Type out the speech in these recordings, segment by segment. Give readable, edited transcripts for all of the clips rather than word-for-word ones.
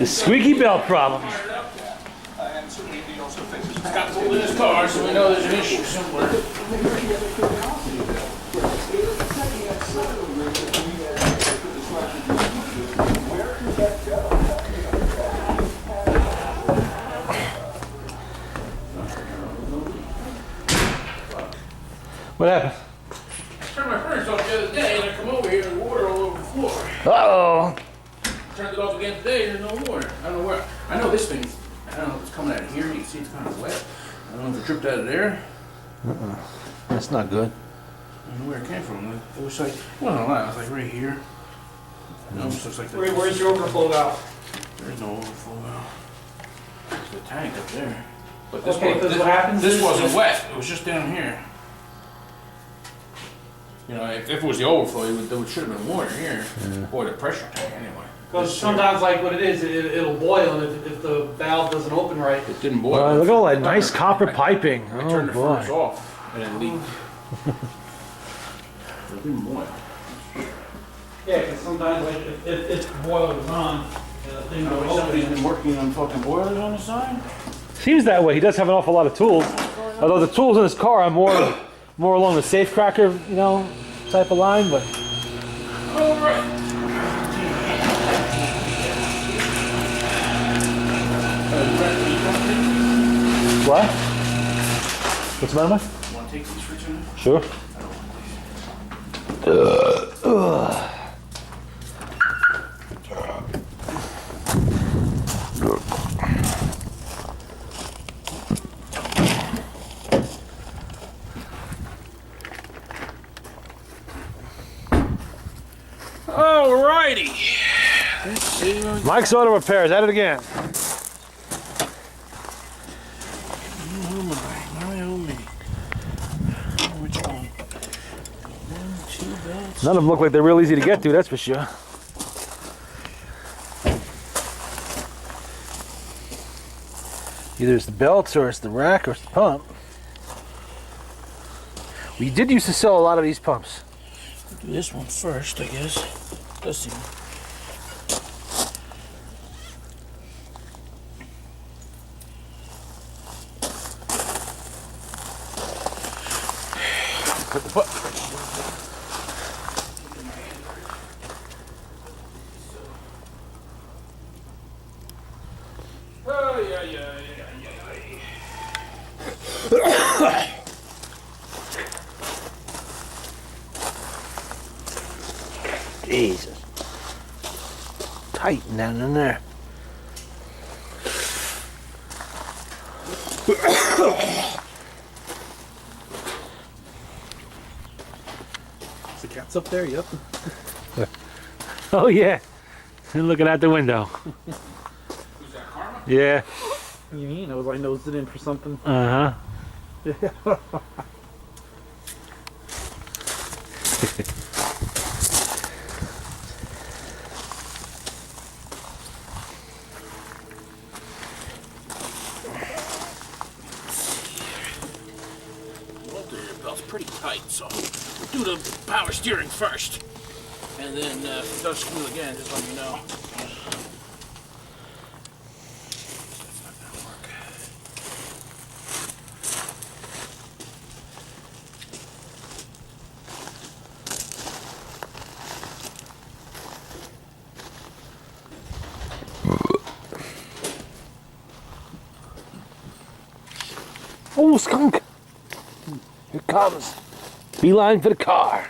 The squeaky belt problem. It's got to pull in his car, so we know there's an issue somewhere. What happened? I turned my furnace off the other day and I come over here and water all over the floor. Uh-oh. Turned it off again today and there's no water. I don't know where. I know this thing, I don't know if it's coming out of here. You can see it's kind of wet. I don't know if it dripped out of there. That's not good. I don't know where it came from. It was like, it wasn't a lot. It was like right here. It almost looks like the, Where's your overflow valve? There's no overflow valve. There's the tank up there. But this, Okay, because what happens this is- wasn't wet. It was just down here. You know, if it was the overflow, there should have been water here. Or the pressure tank anyway. Because sometimes, like what it is, it'll boil, and if the valve doesn't open right, It didn't boil. Look at all that nice copper piping. I turned the furnace Oh, boy. off and it leaked. It didn't boil. yeah, because sometimes like if the boiler was on, the thing will Somebody's open. been working on fucking boilers on the side? Seems that way. He does have an awful lot of tools. Although the tools in his car are more along the safecracker, you know, type of line, but All right. what? What's the matter, Mike? Want to take these for 2 minutes? Sure. Alrighty. Let's see what we Mike's Auto Repairs. At it again. Oh my. Which one? 1, 2 belts. None of them look like they're real easy to get to, that's for sure. Either it's the belts or it's the rack or it's the pump. We did used to sell a lot of these pumps. Do this one first, I guess. Let's see. Put the put. Oh, yeah. Jesus. Tighten down in there. The cat's up there. Yep. Oh yeah. Looking out the window. Who's that, Karma? Yeah. What do you mean? I was like nosed it in for something. Uh-huh. Alternator belt's pretty tight, so we'll do the power steering first. And then if it does squeal again, just let me know. That's not gonna work. Oh, skunk! Here it comes. Beeline for the car.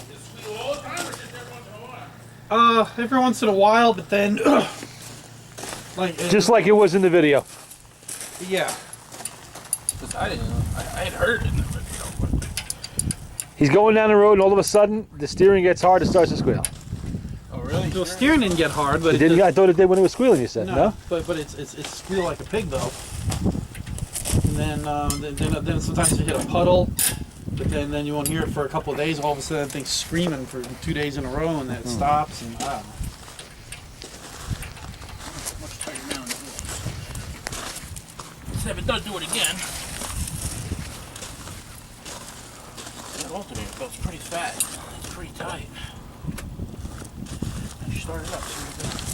Does it squeal all the time or just every once in a while? Every once in a while, but then, like, Just like it was in the video. yeah. Because I didn't know. I had heard it in the video, but... He's going down the road and all of a sudden the steering gets hard, it starts to squeal. Oh, really? The steering didn't get hard, but It didn't, I thought it did when it was squealing, you said, no? But it's squeal like a pig though. And then sometimes you hit a puddle, but then you won't hear it for a couple of days. All of a sudden, thing's screaming for 2 days in a row, and then it stops. And I don't know. Much tighter now than it was. So if it does do it again, that alternator belt's pretty fat. It's pretty tight. start it up. See what it does.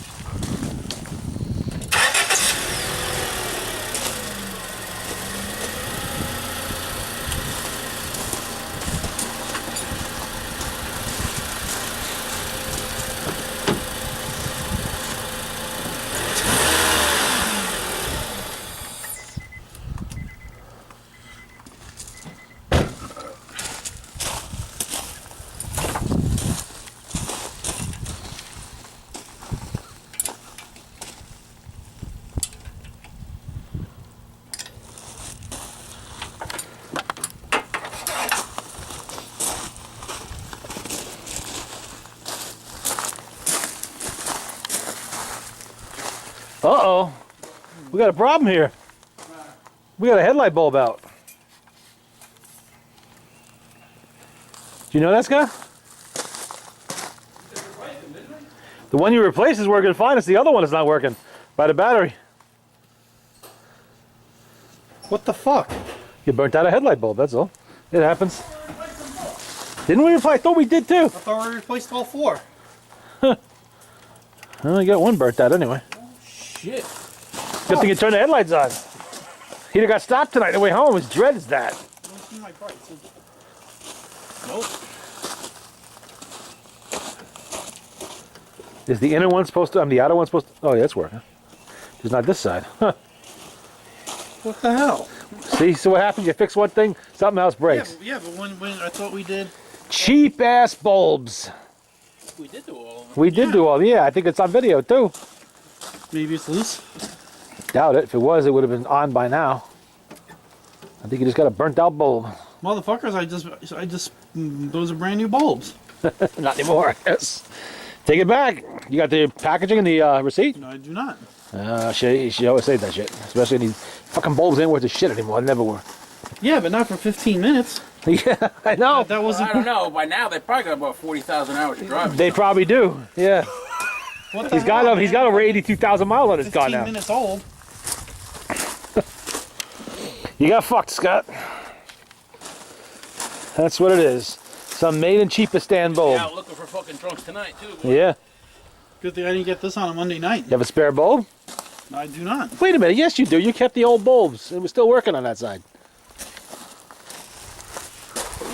Uh-oh. We got a problem here. We got a headlight bulb out. Do you know that, Scott? The one you replaced is working fine. It's the other one that's not working by the battery. What the fuck? You burnt out a headlight bulb, that's all. It happens. Didn't we replace? I thought we did too. I thought we replaced all 4. Well, you got one burnt out anyway. Shit. Good thing you turned the headlights on. He'd have got stopped tonight on the way home. His dread is that. Nope. Is the inner one supposed to, the outer one supposed to, oh yeah, it's working. Just not this side. Huh. What the hell? See, so what happens? You fix one thing, something else breaks. But when I thought we did. Cheap ass bulbs. We did do all of them. We did do all, yeah, I think it's on video too. Maybe it's loose. Doubt it. If it was, it would have been on by now. I think you just got a burnt out bulb. Motherfuckers, those are brand new bulbs. Not anymore, I guess. Take it back. You got the packaging and the receipt? No, I do not. She always say that shit. Especially these fucking bulbs ain't worth a shit anymore. They never were. Yeah, but not for 15 minutes. Yeah, I know. That wasn't. I don't know. By now, they probably got about 40,000 hours of driving. They probably do. Yeah. What the He's got hell, he's man? got over 82,000 miles on his car 15 now. minutes old. You got fucked, Scott. That's what it is. Some made in cheapistan bulb. Out looking for fucking trunks tonight, too. Boy. Yeah. Good thing I didn't get this on a Monday night. You have a spare bulb? I do not. Wait a minute. Yes, you do. You kept the old bulbs. It was still working on that side.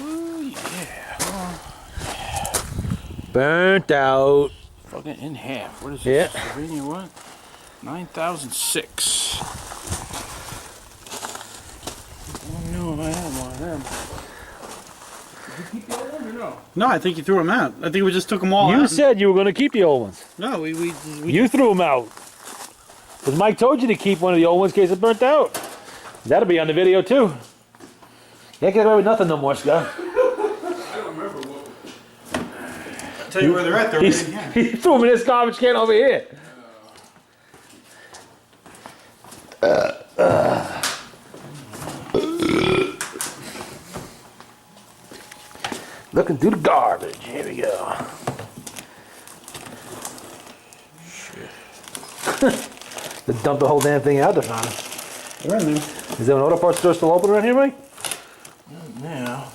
Ooh, yeah. Burnt out. Fucking in half. What is Yeah. this? Slovenia what? 9,006. I don't know if I have one of them. Did you keep the old one or no? No, I think you threw them out. I think we just took them all out. You said you were going to keep the old ones. No, we You threw them out. Because Mike told you to keep one of the old ones in case it burnt out. That'll be on the video too. You can't get away with nothing no more, Scott. I don't remember what. I'll tell you where they're at. They're right in here. He threw them in this garbage can over here. Looking through the garbage. Here we go. Let's dump the whole damn thing out there, man. They're in there. Is there an auto parts store still open around here, Mike? Now,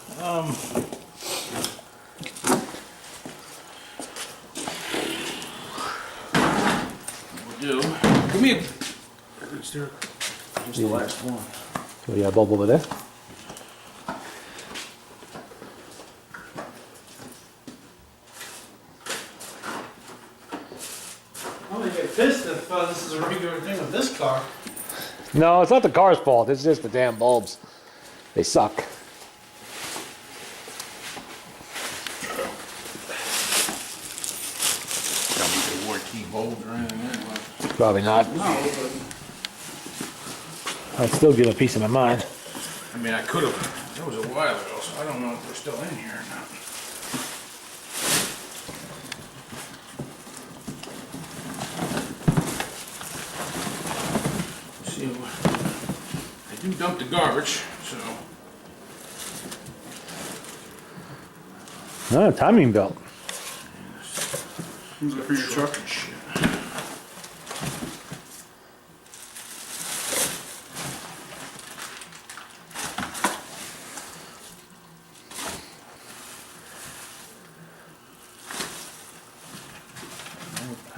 we'll do. Give me a. Is there just the last one? Oh, you got a bulb over there? I'm gonna get pissed if this is a regular thing with this car. No, it's not the car's fault. It's just the damn bulbs. They suck. Don't need the warranty bulbs or anything anyway. Probably not. No, but I'd still give a piece of my mind. I mean, I could have. That was a while ago, so I don't know if they're still in here or not. See, I do dump the garbage, so. No, timing belt. Is it for your truck? Shit.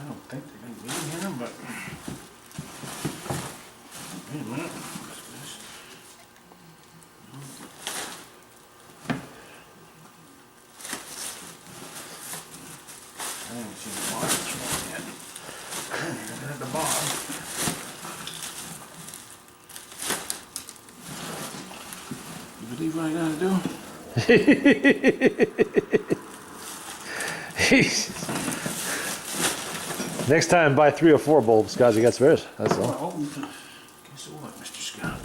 don't think they're gonna be in here, but. Wait a minute. I haven't seen the bottom yet. Looking at the bottom. You believe what I gotta do? Next time, buy 3 or 4 bulbs, guys. You got spares. That's all. Well, guess what, Mr. Scott?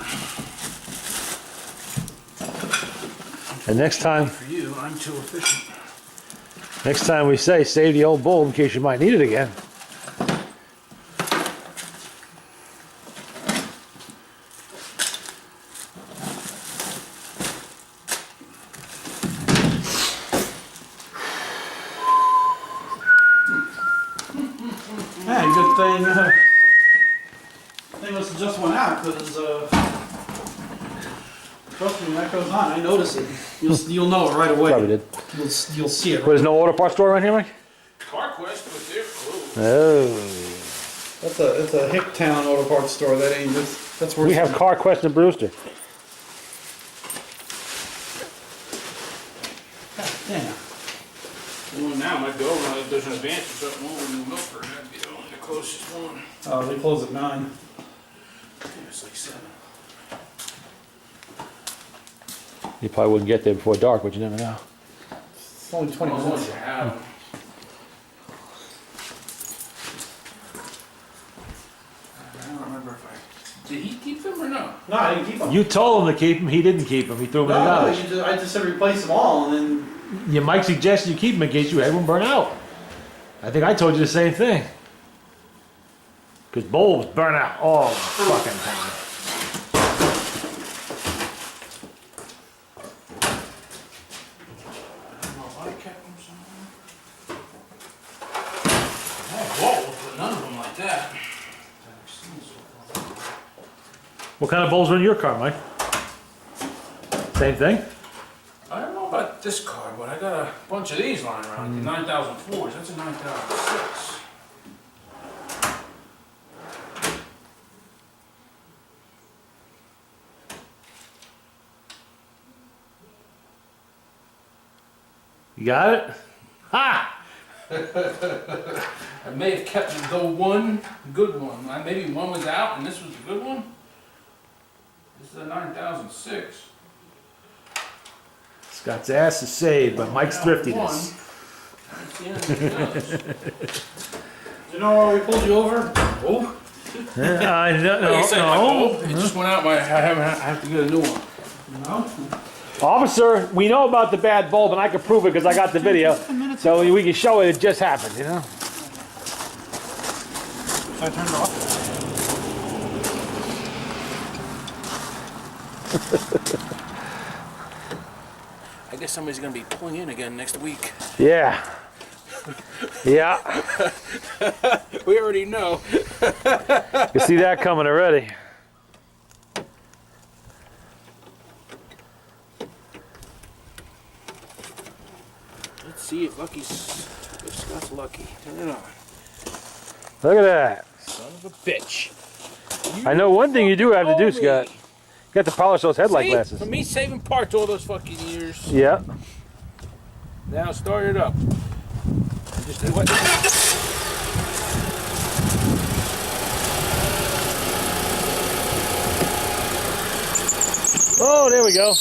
And next time, For you, I'm too efficient. next time we say, save the old bulb in case you might need it again. Yeah, good thing. Thing must have just went out because. Trust me, when that goes on, I notice it. You'll know it right away. Probably did. You'll see it. But there's no auto parts store around here, Mike? CarQuest, but they're closed. Oh. It's a Hicktown auto parts store. That ain't that's where We have CarQuest in Brewster. Yeah. Well, now might go around if there's an advance or something over in New Milford. That'd be the only closest one. Oh, they close at 9. I think it's like 7. You probably wouldn't get there before dark, but you never know. It's only 20 Once minutes. you have them. I don't remember if I. Did he keep them or no? No, I didn't keep them. You told him to keep them, he didn't keep them. He threw them in the No, garbage. I just said replace them all, and then Yeah, Mike suggested you keep them in case you had one burn out. I think I told you the same thing. Because bulbs burn out all the fucking time. I don't know if I kept them somewhere. I had balls, but none of them like that. I've seen so far. What kind of bulbs are in your car, Mike? Same thing? I don't know about this car, but I got a bunch of these lying around. The 9004s. That's a 9006. You got it? Ha! I may have kept the one good one. Maybe one was out and this was the good one. This is a 9006. Scott's ass is saved by Mike's thriftiness. That's the end of the you know where we pulled you over? Oh, I don't Like I said, my know. bulb, it just went out. I have to get a new one. no. Officer, we know about the bad bulb, and I can prove it because I got the video. So we can show it just happened, you know? I turned it off. I guess somebody's gonna be pulling in again next week. Yeah. Yeah. We already know. You see that coming already. Let's see if Scott's lucky. Turn it on. Look at that. Son of a bitch. I know one thing you do have to do, Holy. Scott. You got to polish those headlight See? glasses. For me saving parts all those fucking years. Yeah. Now start it up. Just what? Oh, there we go.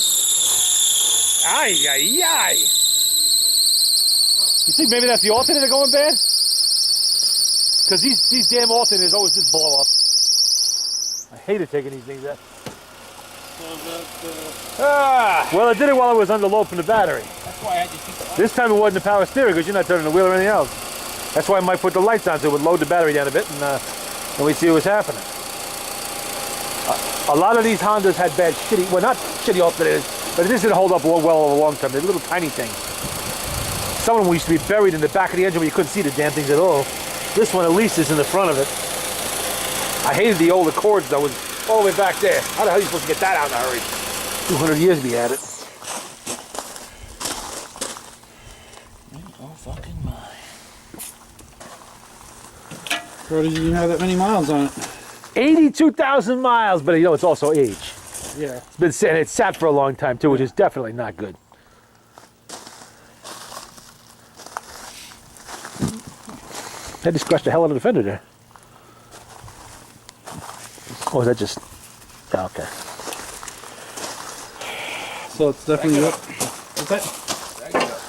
Ay, ay, ay. You think maybe that's the alternator going bad? Because these damn alternators always just blow up. I hated taking these things out. Well, it did it while it was under load from the battery. That's why I had to keep the This time it wasn't the power steering because you're not turning the wheel or anything else. That's why Mike put the lights on so it would load the battery down a bit and we'd see what was happening. A lot of these Hondas had bad shitty, well not shitty alternators, but this didn't hold up well over the long term. They're little tiny things. Some of them used to be buried in the back of the engine where you couldn't see the damn things at all. This one at least is in the front of it. I hated the old Accords though, it was all the way back there. How the hell are you supposed to get that out in a hurry? 200 years to be at it. Oh fucking my. Car doesn't even have that many miles on it. 82,000 miles, but you know it's also age. Yeah. It's been sitting, it's sat for a long time too, which is definitely not good. That just crushed the hell out of the fender there. Oh, is that just? Oh, okay. So it's definitely up. What's that? Back it up.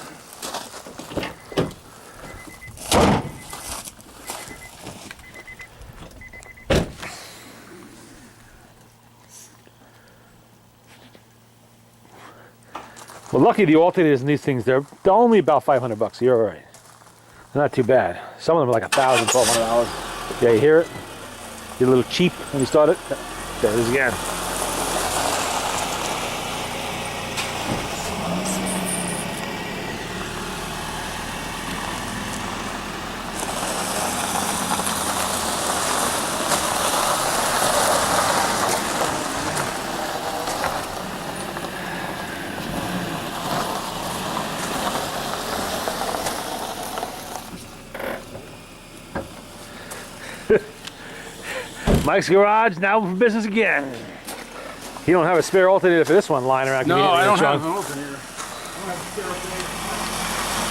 Well, lucky the alternators in these things, they're only about $500, so you're all right. They're not too bad. Some of them are like $1,000, $1,200. Yeah, you hear it? Get a little cheap when you start it. There it is again. Mike's Garage now for business again. You don't have a spare alternator for this one lying around. No, I don't Sean. have an alternator. I don't have a spare alternator.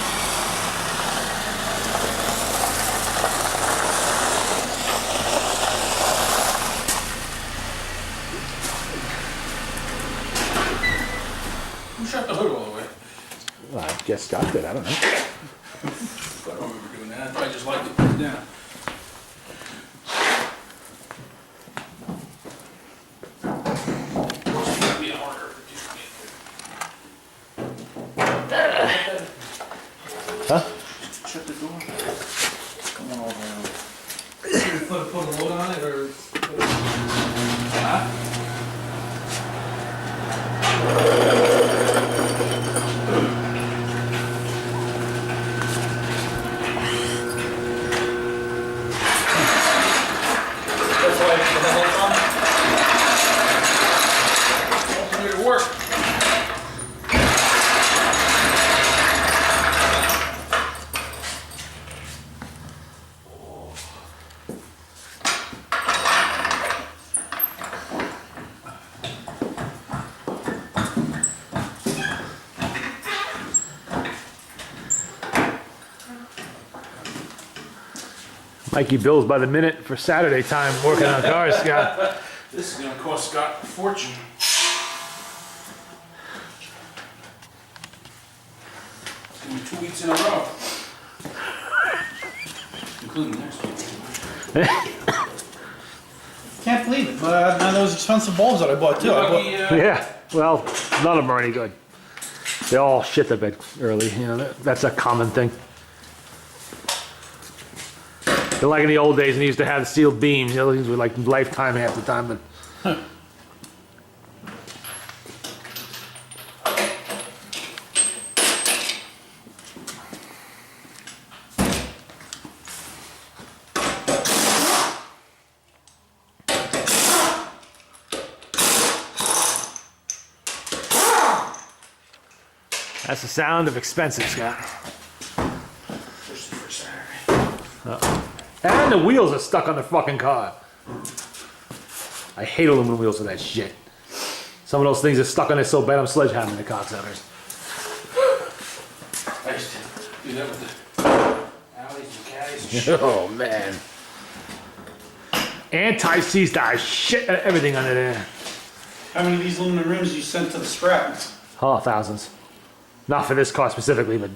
Who shut the hood all the way? Well, I guess Scott did. I don't know. I don't remember doing that. I thought I just liked it put down. It's gonna be harder to do. Huh? Shut the door. Come on all the way over. Put a load on it or. Huh? That's why it's the whole time. Alternator work. Mikey bills by the minute for Saturday time working on cars, Scott. This is gonna cost Scott a fortune. It's gonna be 2 weeks in a row. Including next week. Can't believe it. But now those expensive bulbs that I bought too. I bought, Yeah, well, none of them are any good. They all shit the bed early, you know, that's a common thing. They're like in the old days when they used to have sealed beams, you know, things were like lifetime half the time, but. That's the sound of expensive, Scott. Especially for Saturday. And the wheels are stuck on the fucking car. I hate aluminum wheels for that shit. Some of those things are stuck on there so bad I'm sledgehammering the cocksuckers. I used to do that with the alleys and caddies and shit. Oh man. Anti-seize die shit out of everything under there. how many of these aluminum rims you sent to the scrap? Oh, thousands. Not for this car specifically, but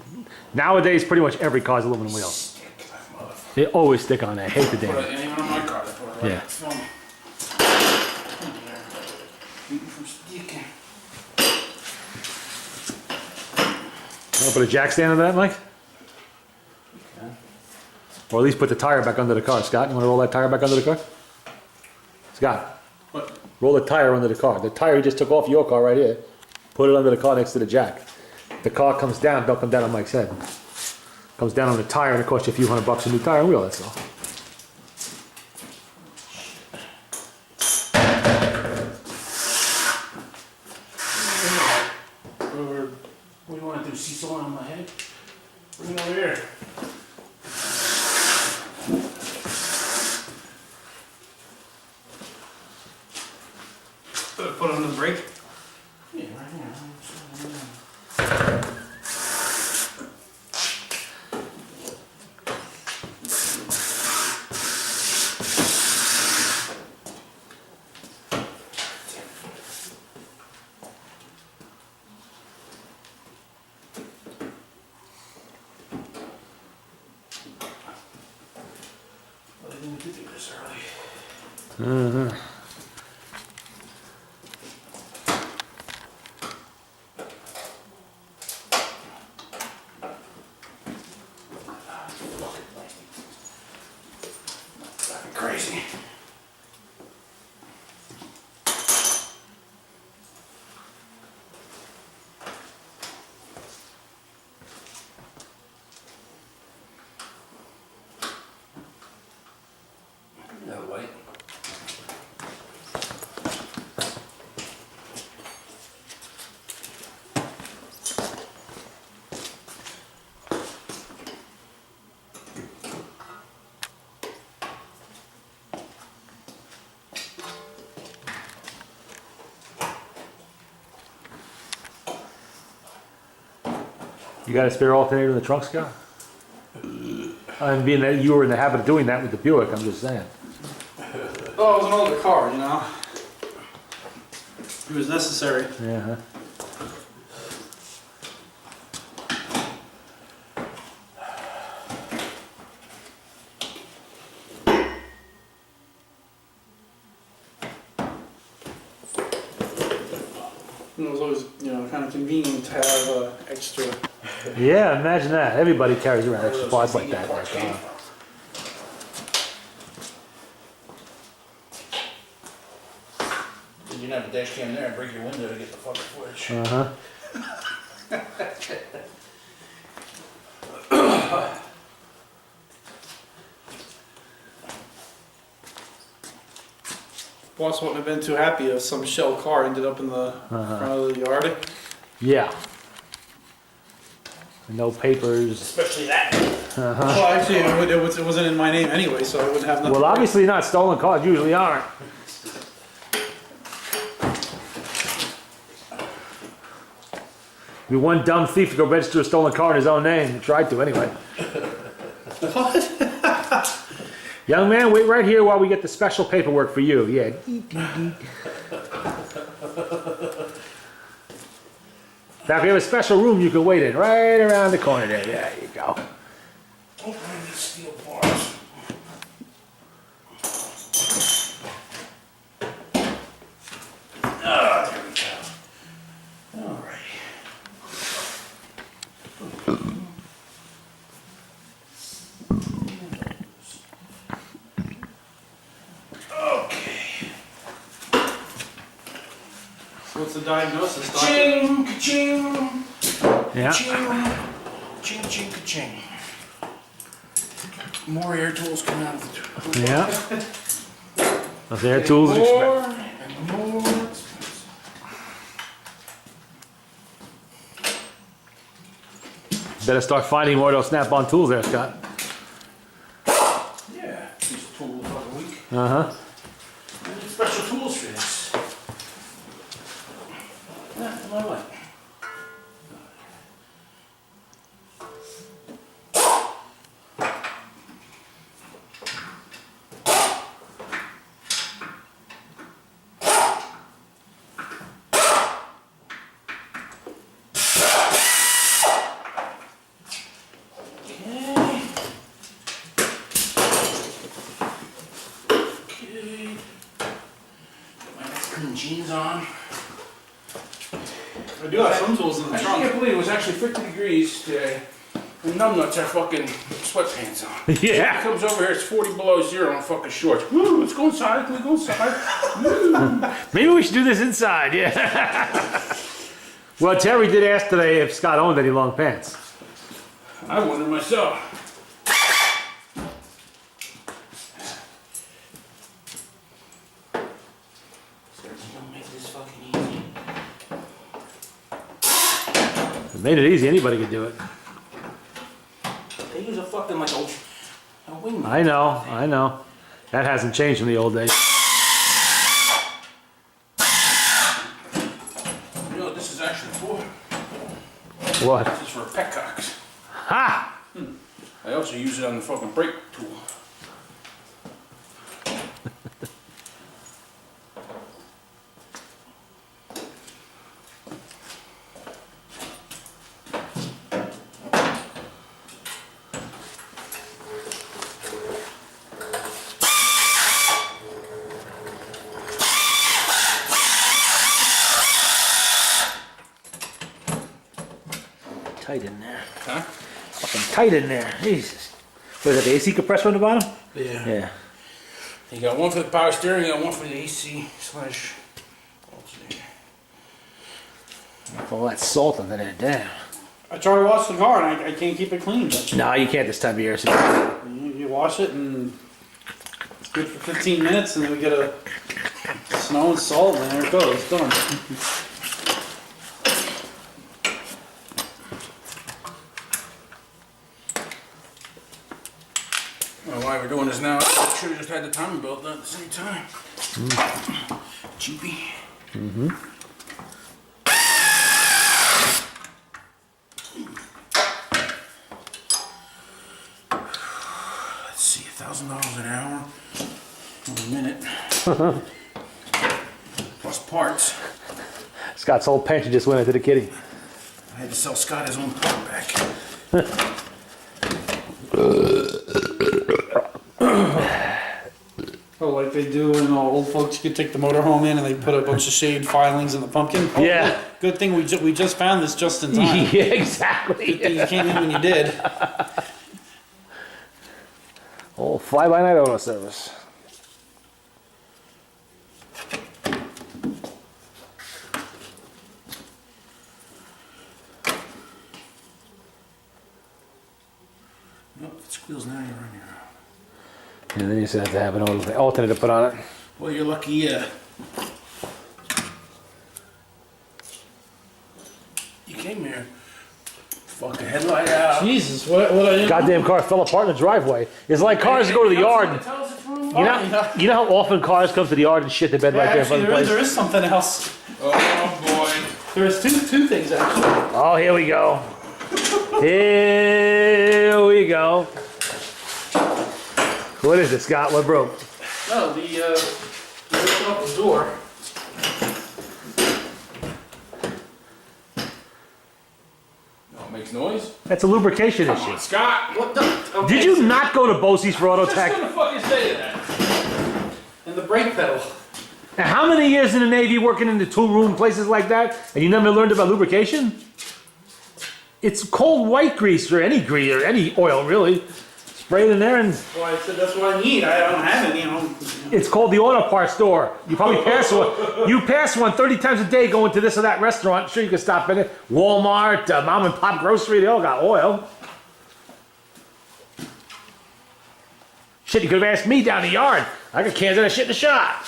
nowadays pretty much every car's aluminum wheels. Stick that motherfucker. They always stick on there. Hate the Put damn. it, and even on my car, they put it right Yeah. in the film. Keep it from sticking. Want to put a jack stand on that, Mike? Okay. Or at least put the tire back under the car. Scott, you want to roll that tire back under the car? Scott, What? roll the tire under the car. The tire you just took off your car right here. Put it under the car next to the jack. The car comes down, don't come down on Mike's head. Comes down on the tire and it costs you a few $100 a new tire and wheel, that's all. Or, what do you want to do? See someone on my head? Bring it over here. it under the brake? Yeah, right here. Well, I didn't do this early. Crazy. That white. You got a spare alternator in the trunk, Scott? And being that you were in the habit of doing that with the Buick, I'm just saying. Oh, it was an older car, you know. It was necessary. Yeah. And it was always, you know, kind of convenient to have extra. Yeah, imagine that. Everybody carries around extra parts like that. You didn't have a dash cam there and break your window to get the fucking footage. Uh-huh. Boss wouldn't have been too happy if some shell car ended up in the front of the yard. Yeah. No papers. Especially that. Well, actually, it wasn't in my name anyway, so I wouldn't have nothing. Well, obviously not. Stolen cars usually aren't. Be one dumb thief to go register a stolen car in his own name. He tried to anyway. What? Young man, wait right here while we get the special paperwork for you. Yeah. In fact, we have a special room you can wait in right around the corner there. There you go. Don't find these steel bars. Ah, there we go. All right. Okay. What's the diagnosis, doctor? Ching, ka-ching, Yeah. ching, ching, ching, ka-ching. More air tools come out of the tool. Yeah. Those air tools are More expensive. and more expensive. Better start finding more of those snap-on tools there, Scott. Yeah, these tools are a week. Uh-huh. I need special tools for this. Yeah, my way. Okay. Got my Mexican jeans on. I do have some tools in the I just trunk. can't believe it was actually 50 degrees today. And numbnuts have fucking sweatpants on. Yeah. Comes over here, it's 40 below zero on fucking shorts. Woo, let's go inside, can we go inside? Maybe we should do this inside, yeah. Well, Terry did ask today if Scott owned any long pants. I wonder myself. Don't make this fucking easy. If it made it easy, anybody could do it. They use a fucking like a wing. I know. That hasn't changed from the old days. What? This is for petcocks. Ha! I also use it on the fucking brake tool. Tight in there. Huh? Fucking tight in there. Jesus. What is that, the AC compressor on the bottom? Yeah. Yeah. You got one for the power steering, you got one for the AC slash alternator. All that salt under there, damn. I tried to wash the car and I can't keep it clean. But No, you can't this time of year. you wash it and it's good for 15 minutes, and then we get a snow and salt, and there it goes, done. Well, while we're doing this now, I should have just had the timing belt done at the same time. Cheapy. Let's see, $1,000 an hour, a minute. Plus parts. Scott's whole pension just went into the kitty. I had to sell Scott his own part back. Oh, like they do in old folks, you could take the motorhome in and they put a bunch of shaved filings in the pumpkin. Oh, Yeah. Good thing we just found this just in time. Yeah, exactly. Good thing you came in when you did. Oh, fly-by-night auto service. Nope, if it squeals now, you're on your own. And then you just have to have an alternator put on it. Well, you're lucky, you came here. Fuck the headlight out. Jesus, what I didn't Goddamn car fell apart in the driveway. It's like cars that go to the yard. And, Tell us it's wrong. you know how often cars come to the yard and shit the bed right there in front Actually, of the there place? is something else. Oh boy. There's two things actually. Oh, here we go. Here we go. What is it, Scott? What broke? No, you open up the door. No, it makes noise. That's a lubrication Come issue. on, Scott. What the? Okay, Did you so- not go to Bosie's for Auto Just Tech? gonna fucking say that. And the brake pedal. Now, how many years in the Navy working in the tool-room places like that, and you never learned about lubrication? It's cold white grease or any oil, really. Spray it in there, and Well, I said that's what I need. I don't have any. it's called the auto parts store. You probably pass one. You pass one 30 times a day going to this or that restaurant. Sure, you can stop in it. Walmart, mom and pop grocery, they all got oil. Shit, you could have asked me down the yard. I got cans of that shit in the shop.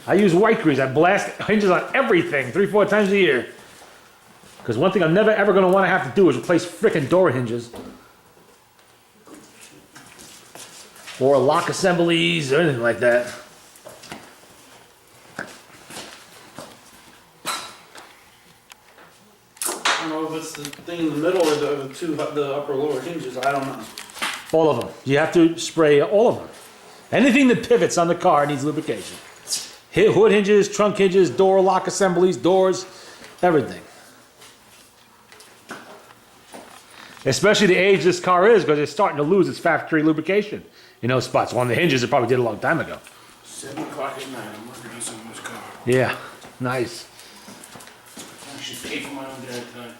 I use white grease. I blast hinges on everything 3-4 times a year. Because one thing I'm never ever going to want to have to do is replace frickin' door hinges. Or lock assemblies or anything like that. I don't know if it's the thing in the middle or the upper lower hinges. I don't know. All of them. You have to spray all of them. Anything that pivots on the car needs lubrication. Hood hinges, trunk hinges, door lock assemblies, doors, everything. Especially the age this car is, because it's starting to lose its factory lubrication in those spots. One of the hinges it probably did a long time ago. 7 o'clock at night, I'm working on someone's car. Yeah, nice. I should pay for my own damn time.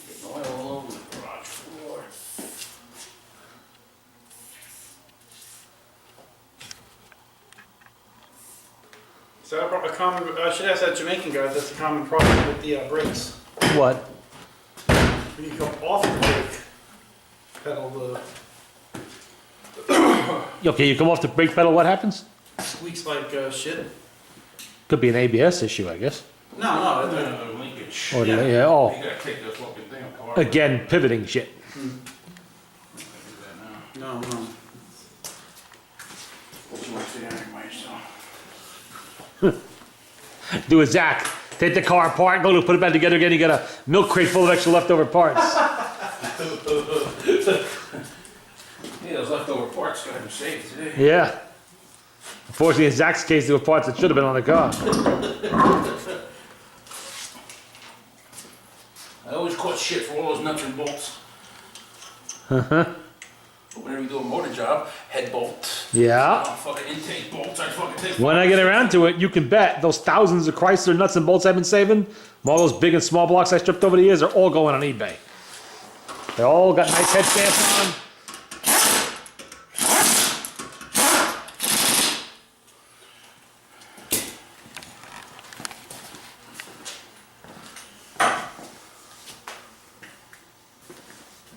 Getting oil all over the garage floor. So a common. I should ask that Jamaican guy. That's a common problem with the brakes. What? When you come off the brake pedal, Okay, you come off the brake pedal, what happens? the squeaks like shit. Could be an ABS issue, I guess. No, Linkage. Or Yeah. yeah, oh, You gotta take this fucking thing apart. again, pivoting shit. no. Do a Zach. Take the car apart, go to put it back together again. You got a milk crate full of extra leftover parts. Yeah, those leftover parts got him saved today. Yeah. Unfortunately, in Zach's case, there were parts that should have been on the car. I always caught shit for all those nuts and bolts. But whenever you do a motor job, head bolts, Yeah. fucking intake bolts, I fucking take. When I get around to it, you can bet those thousands of Chrysler nuts and bolts I've been saving, all those big and small blocks I stripped over the years, are all going on eBay. They all got nice head stamps on.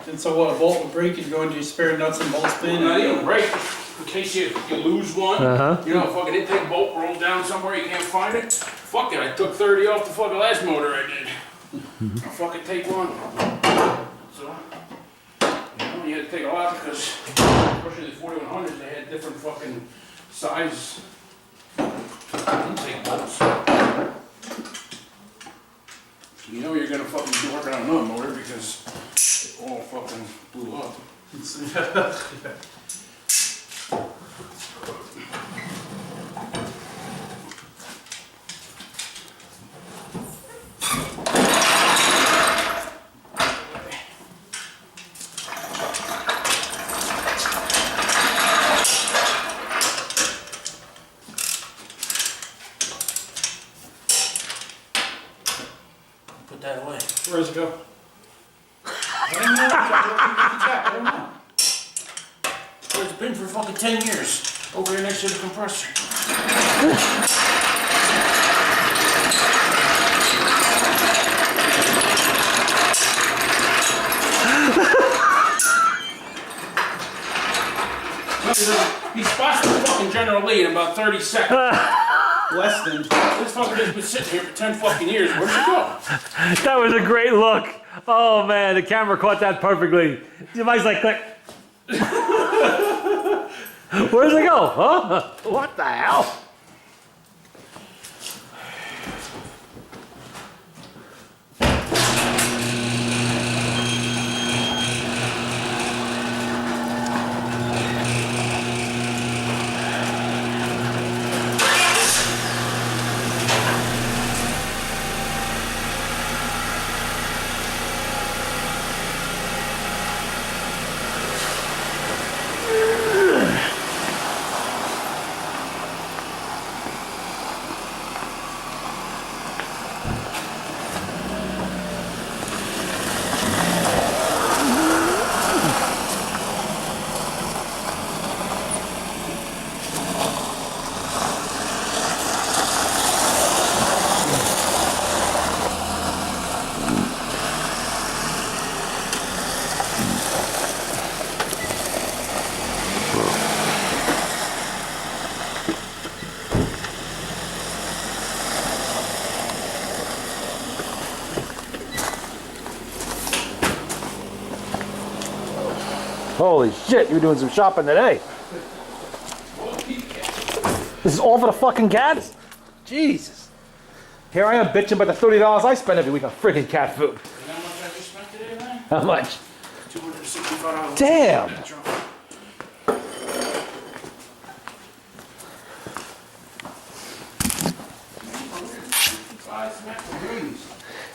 And so what, a bolt will break, you go into your spare nuts and bolts bin? Not even break, in case you lose one. You know, a fucking intake bolt rolls down somewhere, you can't find it. Fuck it, I took 30 off the fucking last motor I did. I'll fucking take one. So, you know, you had to take a lot because, especially the 4100s, they had different fucking size intake bolts. You know you're gonna fucking be working on another motor because it all fucking blew up. Put that away. Where does it go? I don't know. I don't know. Well, it's been for fucking 10 years. Over here next to the compressor. He spots the fucking General Lee in about 30 seconds. Less than. This fucker has been sitting here for 10 fucking years. Where'd it go? That was a great look. Oh man, the camera caught that perfectly. Your mic's like, click. Where's it go? Huh? What the hell? Holy shit, you were doing some shopping today. This is all for the fucking cats? Jesus. Here I am bitching about the $30 I spend every week on freaking cat food. You know how much I just spent today, man? How much? $265. Damn.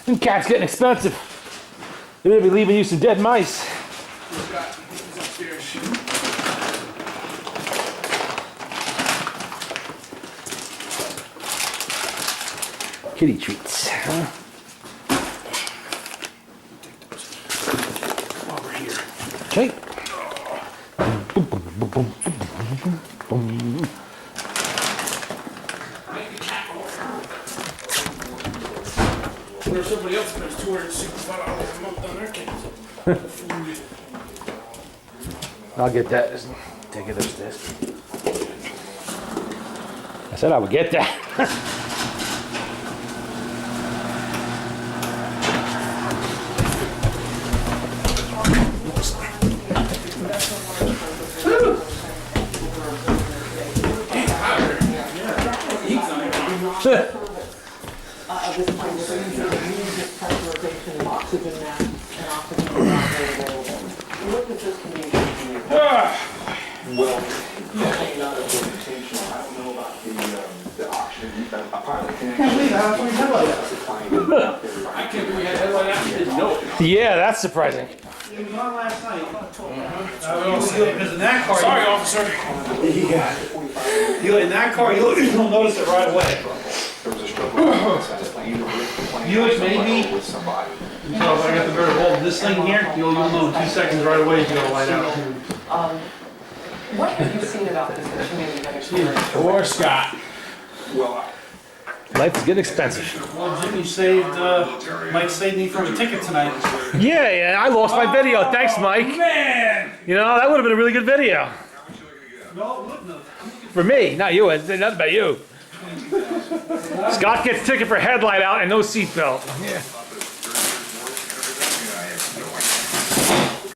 Them cats getting expensive. They may be leaving you some dead mice. Kitty treats, huh? Over here. Okay. Where somebody else spends $265 a month on their cats. I'll get that. Just take it upstairs. I said I would get that. this kind of thing, so it needs this pressurization of oxygen mask and oxygen is not really available. What does this communicate to you? Well, definitely not a presentation. I don't know about the oxygen. A pilot can Can't believe how much headlight out. supply out there. I can't believe you had that like I didn't know it. Yeah, that's surprising. It was on last night. Because in that car, Sorry, officer. in that car, you'll notice it right away. There was a struggle inside the plane, either with the plane Buick, or maybe? with somebody. So if I got the very hold of this thing here, you'll know in 2 seconds right away it's gonna light out. What have you seen about this community that experience? Poor Scott. Well, Life is getting expensive. Well, Jimmy saved, Mike saved me from a ticket tonight. Yeah, I lost my video. Thanks, Mike. Man! You know, that would have been a really good video. No, it wouldn't have. For me, not you. It's nothing about you. Scott gets ticket for headlight out and no seatbelt. Yeah.